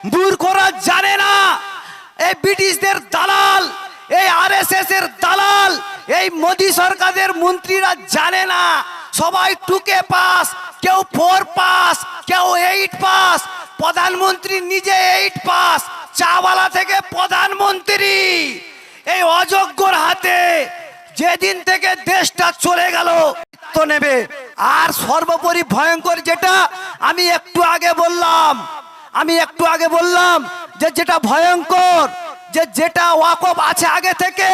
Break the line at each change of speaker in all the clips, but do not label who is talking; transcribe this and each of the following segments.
মূর্খরা জানে না এই ব্রিটিশদের দালাল, এই আরএসএস এর দালাল, এই মোদি সরকারের মন্ত্রীরা জানে না সবাই 2K পাস, কেউ 4 পাস, কেউ 8 পাস। প্রধানমন্ত্রী নিজে 8 পাস, চাওয়ালা থেকে প্রধানমন্ত্রী। এই অযোগ্যর হাতে যেদিন থেকে দেশটা চলে গেল তো নেবে। আর সর্বোপরি ভয়ঙ্কর যেটা আমি একটু আগে বললাম যে যেটা ভয়ঙ্কর, যে যেটা ওয়াকফ আছে আগে থেকে,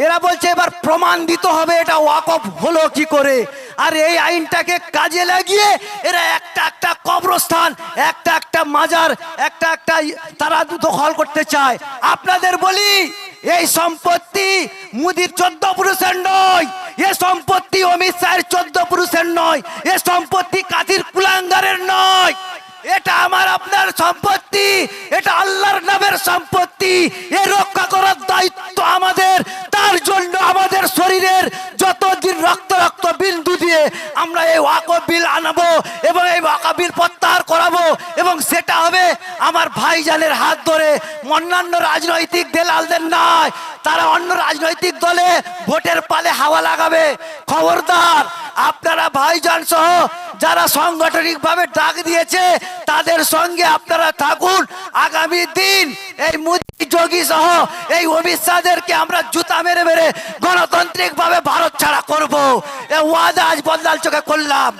এরা বলছে এবার প্রমাণ দিতে হবে এটা ওয়াকফ হলো কি করে। আর এই আইনটাকে কাজে লাগিয়ে এরা একটা একটা কবরস্থান, একটা একটা মাজার, একটা একটা তারা দখল করতে চায়। আপনাদের বলি এই সম্পত্তি মোদির 14 পুরুষের নয়, এ সম্পত্তি অমিত শাহের 14 পুরুষের নয়, এ সম্পত্তি কাদির কুলাঙ্গারের নয়, এটা আমার আপনার সম্পত্তি, এটা আল্লাহর নামের সম্পত্তি। এ রক্ষা করার দায়িত্ব আমাদের। তার জন্য আমাদের শরীরের যতদিন রক্ত বিন্দু দিয়ে আমরা এই ওয়াকফ বিল আনবো এবং এই ওয়াকফ বিল প্রত্যাহার করাবো, এবং সেটা হবে আমার ভাইজানের হাত ধরে। অন্যান্য রাজনৈতিক দালালদের নয়, তারা অন্য রাজনৈতিক দলে ভোটের পালে হাওয়া লাগাবে। খবরদার, আপনারা ভাইজান সহ যারা সাংগঠনিকভাবে ডাক দিয়েছে তাদের সঙ্গে আপনারা থাকুন। আগামী দিন এই মোদি যোগী সহ এই অমিত শাহদেরকে আমরা জুতা মেরে মেরে গণতান্ত্রিক ভাবে ভারত ছাড়া করবো। এ ওয়াদা আজ বদলাল চোখে করলাম।